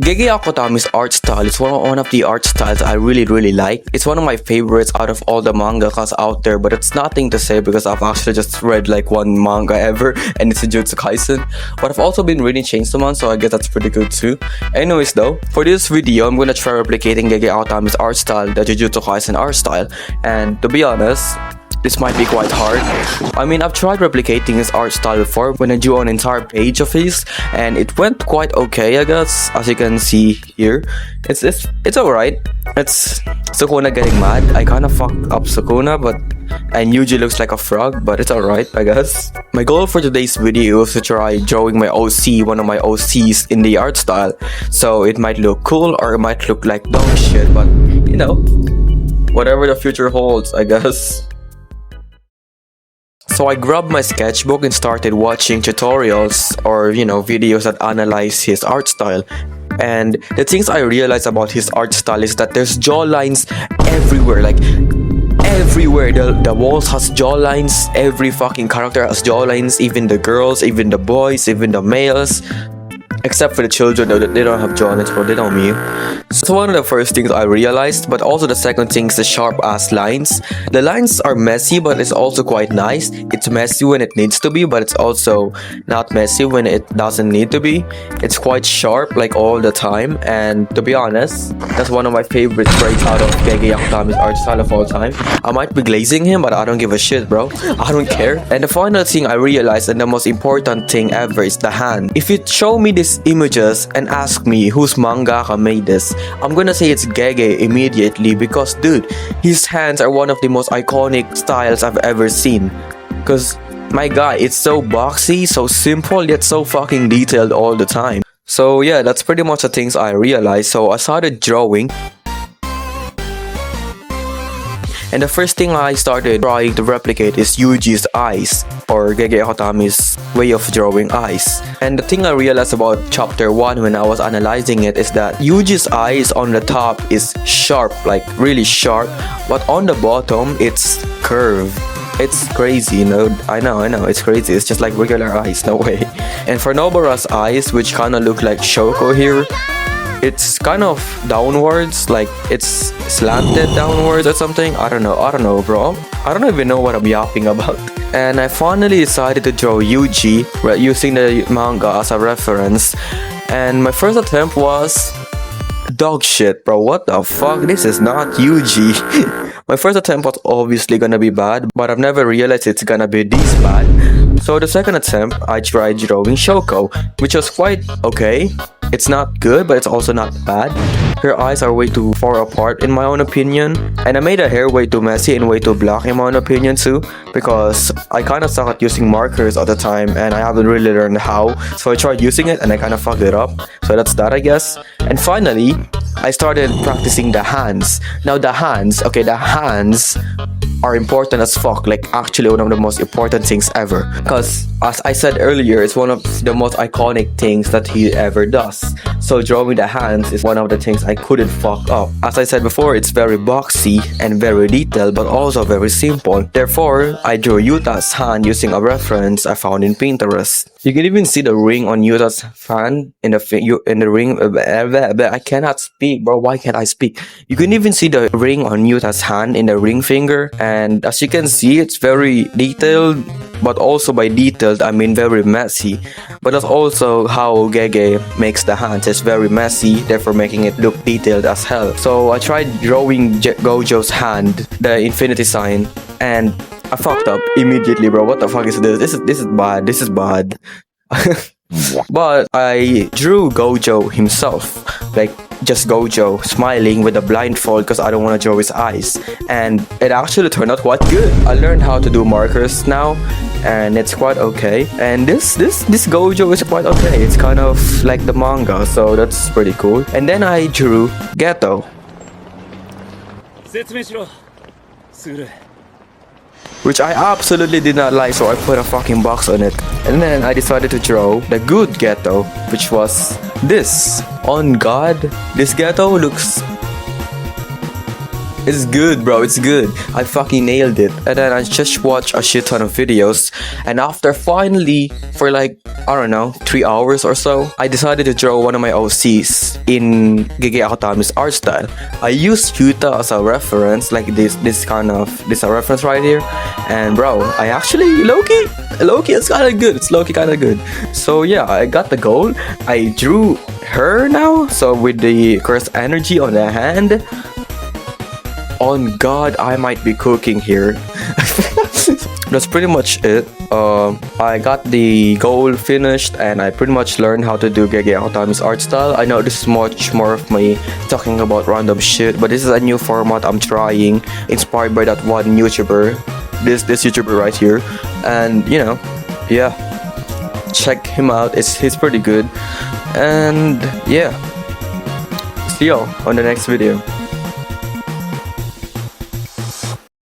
Gege Akutami's art style is one of the art styles I really like. It's one of my favorites out of all the mangakas out there, but it's nothing to say because I've actually just read like one manga ever, and it's Jujutsu Kaisen. But I've also been reading Chainsaw Man, so I guess that's pretty good too. Anyways though, for this video, I'm gonna try replicating Gege Akutami's art style, the Jujutsu Kaisen art style, and to be honest, this might be quite hard. I mean, I've tried replicating his art style before when I drew an entire page of his, and it went quite okay, I guess. As you can see here, it's alright. It's Sukuna getting mad. I kind of fucked up Sukuna, and Yuji looks like a frog, but it's alright, I guess. My goal for today's video is to try drawing my OC, one of my OCs in the art style. So it might look cool or it might look like dog shit, but you know, whatever the future holds, I guess. So I grabbed my sketchbook and started watching tutorials or videos that analyze his art style. And the things I realized about his art style is that there's jaw lines everywhere, like everywhere. The walls has jaw lines, every fucking character has jaw lines, even the girls, even the boys, even the males. Except for the children, though, they don't have jaw lines, bro. They don't mean. So one of the first things I realized, but also the second thing is the sharp ass lines. The lines are messy, but it's also quite nice. It's messy when it needs to be, but it's also not messy when it doesn't need to be. It's quite sharp, like all the time. And to be honest, that's one of my favorite traits out of Gege Akutami's art style of all time. I might be glazing him, but I don't give a shit, bro. I don't care. And the final thing I realized, and the most important thing ever, is the hand. If you show me these images and ask me whose mangaka made this, I'm gonna say it's Gege immediately, because dude, his hands are one of the most iconic styles I've ever seen. Cause my guy, it's so boxy, so simple, yet so fucking detailed all the time. So yeah, that's pretty much the things I realized. So I started drawing. And the first thing I started trying to replicate is Yuji's eyes, or Gege Akutami's way of drawing eyes. And the thing I realized about chapter 1 when I was analyzing it is that Yuji's eyes on the top is sharp, like really sharp, but on the bottom it's curved. It's crazy, you know. I know, it's crazy. It's just like regular eyes, no way. And for Nobara's eyes, which kind of look like Shoko here, it's kind of downwards, like it's slanted downwards or something. I don't know, bro. I don't even know what I'm yapping about. And I finally decided to draw Yuji using the manga as a reference. And my first attempt was dog shit, bro. What the fuck? This is not Yuji. My first attempt was obviously gonna be bad, but I've never realized it's gonna be this bad. So the second attempt, I tried drawing Shoko, which was quite okay. It's not good, but it's also not bad. Her eyes are way too far apart in my own opinion. And I made her hair way too messy and way too black in my own opinion too, because I kind of suck at using markers at the time and I haven't really learned how. So I tried using it and I kind of fucked it up. So that's that, I guess. And finally, I started practicing the hands. Now the hands are important as fuck, like actually one of the most important things ever, because as I said earlier, it's one of the most iconic things that he ever does. So drawing the hands is one of the things I couldn't fuck up. As I said before, it's very boxy and very detailed, but also very simple. Therefore, I drew Yuta's hand using a reference I found in Pinterest. You can even see the ring on Yuta's hand in the ring. I cannot speak, bro. Why can't I speak? You can even see the ring on Yuta's hand in the ring finger. And as you can see, it's very detailed, but also by detailed, I mean very messy. But that's also how Gege makes the hands. It's very messy, therefore making it look detailed as hell. So I tried drawing Gojo's hand, the infinity sign, and I fucked up immediately, bro. What the fuck is this? This is bad. This is bad. But I drew Gojo himself, like just Gojo smiling with a blindfold because I don't want to draw his eyes, and it actually turned out quite good. I learned how to do markers now, and it's quite okay. And this Gojo is quite okay. It's kind of like the manga, so that's pretty cool. And then I drew Geto, which I absolutely did not like, so I put a fucking box on it. And then I decided to draw the good Geto, which was this. On God, this Geto looks It's good, bro. It's good. I fucking nailed it. And then I just watched a shit ton of videos. And after finally, for like, I don't know, 3 hours or so, I decided to draw one of my OCs in Gege art style. I used Yuta as a reference, like this a reference right here. And bro, I actually Loki, it's kind of good. It's Loki kind of good. So yeah, I got the goal. I drew her now. So with the cursed energy on the hand. On God, I might be cooking here. That's pretty much it. I got the goal finished and I pretty much learned how to do Gege art style. I know this is much more of me talking about random shit, but this is a new format I'm trying, inspired by that one YouTuber, this YouTuber right here, and you know, yeah, check him out. He's pretty good, and yeah, see y'all on the next video.